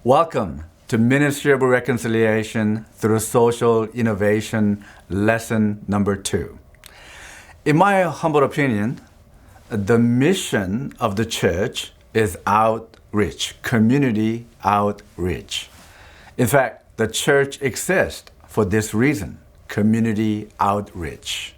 Welcome to Ministry of Reconciliation through Social Innovation, lesson number 2. In my humble opinion, the mission of the church is outreach, community outreach. In fact, the church exists for this reason, community outreach.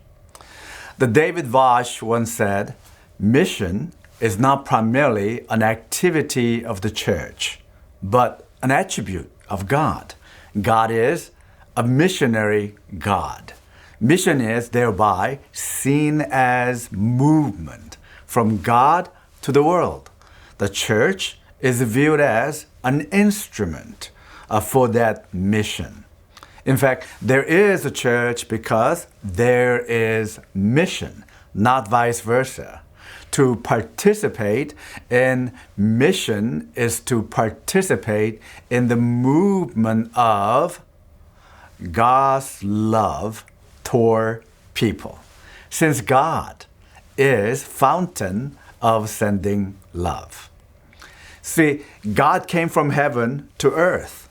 The David Vosh once said, mission is not primarily an activity of the church, but an attribute of God. God is a missionary God. Mission is thereby seen as movement from God to the world. The church is viewed as an instrument for that mission. In fact, there is a church because there is mission, not vice versa. To participate in mission is to participate in the movement of God's love toward people, since God is fountain of sending love. See, God came from heaven to earth.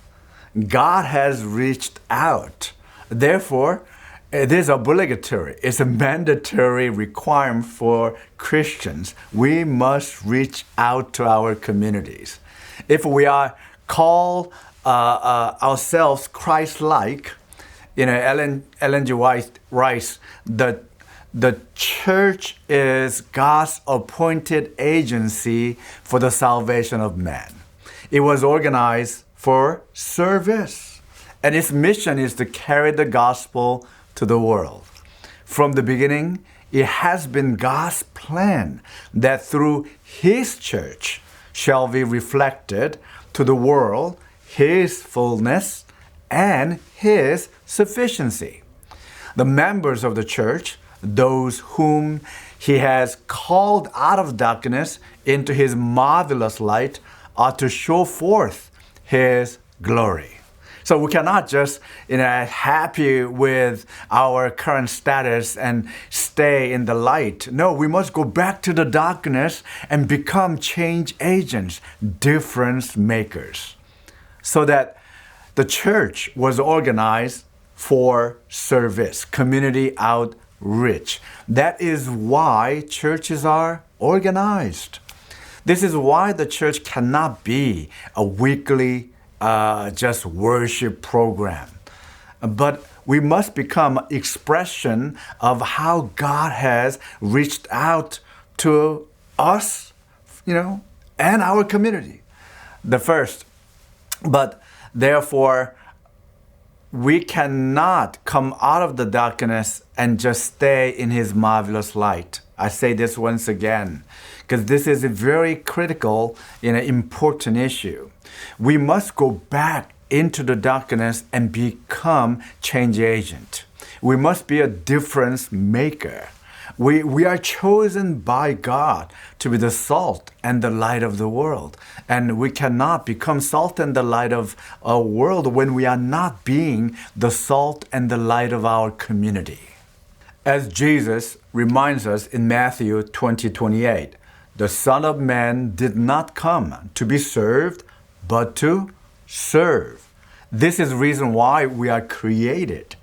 God has reached out. Therefore, it is obligatory. It's a mandatory requirement for Christians. We must reach out to our communities. If we are called ourselves Christ-like, Ellen G. White writes, the church is God's appointed agency for the salvation of man. It was organized for service, and its mission is to carry the gospel to the world. From the beginning, it has been God's plan that through His church shall be reflected to the world His fullness and His sufficiency. The members of the church, those whom He has called out of darkness into His marvelous light, are to show forth His glory. So we cannot just happy with our current status and stay in the light. No, we must go back to the darkness and become change agents, difference makers. So that the church was organized for service, community outreach. That is why churches are organized. This is why the church cannot be a weekly just worship program. But we must become an expression of how God has reached out to us, and our community. But therefore, we cannot come out of the darkness and just stay in His marvelous light. I say this once again, because this is a very critical and important issue. We must go back into the darkness and become change agent. We must be a difference maker. We are chosen by God to be the salt and the light of the world. And we cannot become salt and the light of a world when we are not being the salt and the light of our community. As Jesus reminds us in Matthew 20:28, the Son of Man did not come to be served, but to serve. This is the reason why we are created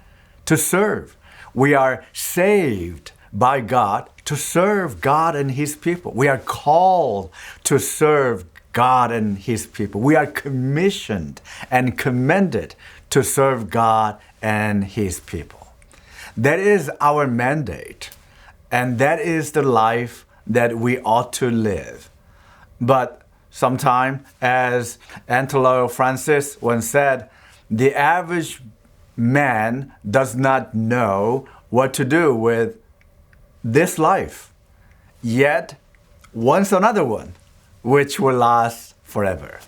to serve. We are saved by God to serve God and His people. We are called to serve God and His people. We are commissioned and commended to serve God and His people. That is our mandate, and that is the life that we ought to live. But sometimes, as Antonio Francis once said, the average man does not know what to do with this life, yet wants another one, which will last forever.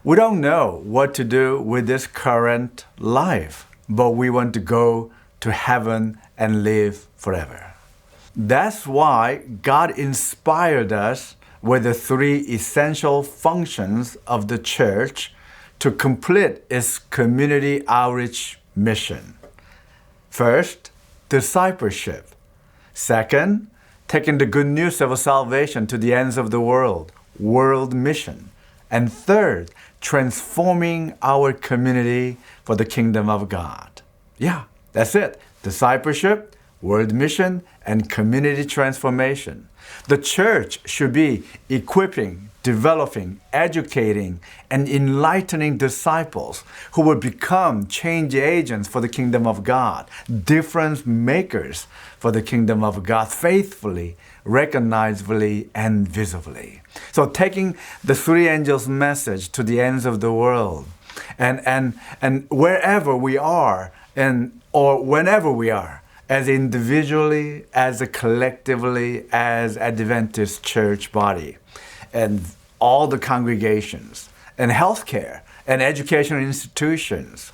We don't know what to do with this current life, but we want to go to heaven and live forever. That's why God inspired us with the 3 essential functions of the church to complete its community outreach mission. First, discipleship. Second, taking the good news of salvation to the ends of the world, world mission. And third, transforming our community for the kingdom of God. Yeah, that's it. Discipleship, world mission, and community transformation. The church should be equipping, developing, educating, and enlightening disciples who will become change agents for the kingdom of God, difference makers for the kingdom of God, faithfully, recognizably, and visibly. So taking the three angels' message to the ends of the world, and wherever we are, or whenever we are, as individually, as collectively, as Adventist church body, and all the congregations, and healthcare, and educational institutions,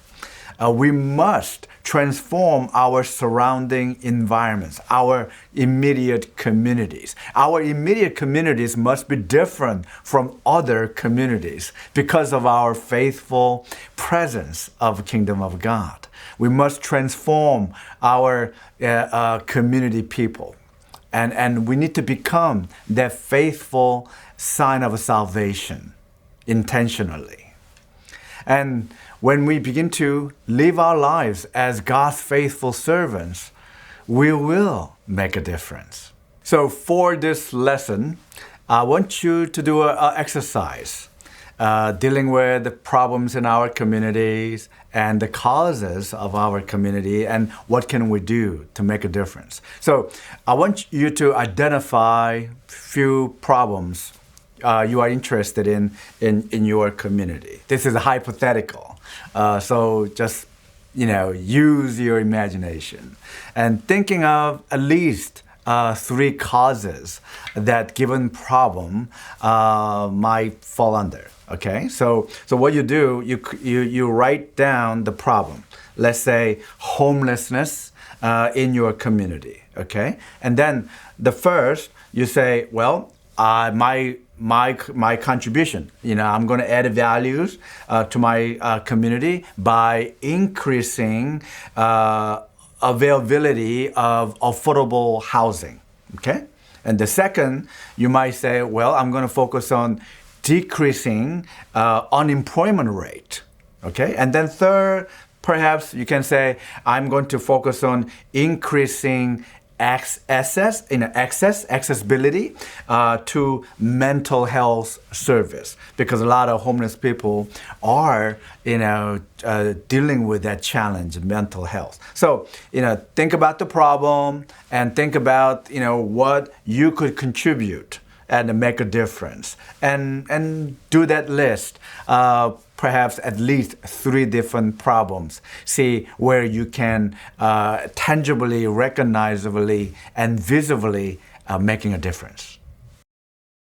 we must transform our surrounding environments, our immediate communities. Our immediate communities must be different from other communities because of our faithful presence of the kingdom of God. We must transform our community people. And we need to become that faithful sign of salvation intentionally. And when we begin to live our lives as God's faithful servants, we will make a difference. So for this lesson, I want you to do an exercise dealing with the problems in our communities and the causes of our community and what can we do to make a difference. So I want you to identify few problems you are interested in your community. This is hypothetical. So just, use your imagination and thinking of at least three causes that given problem might fall under. Okay, so what you do, you write down the problem. Let's say homelessness in your community. Okay, and then the first you say, well, my contribution, I'm going to add values to my community by increasing availability of affordable housing. Okay, and the second, you might say, well, I'm going to focus on decreasing unemployment rate. Okay, and then third, perhaps you can say, I'm going to focus on increasing accessibility to mental health service, because a lot of homeless people are dealing with that challenge, mental health. So think about the problem and think about what you could contribute and make a difference, and do that list. Perhaps at least three different problems. See where you can tangibly, recognizably, and visibly making a difference.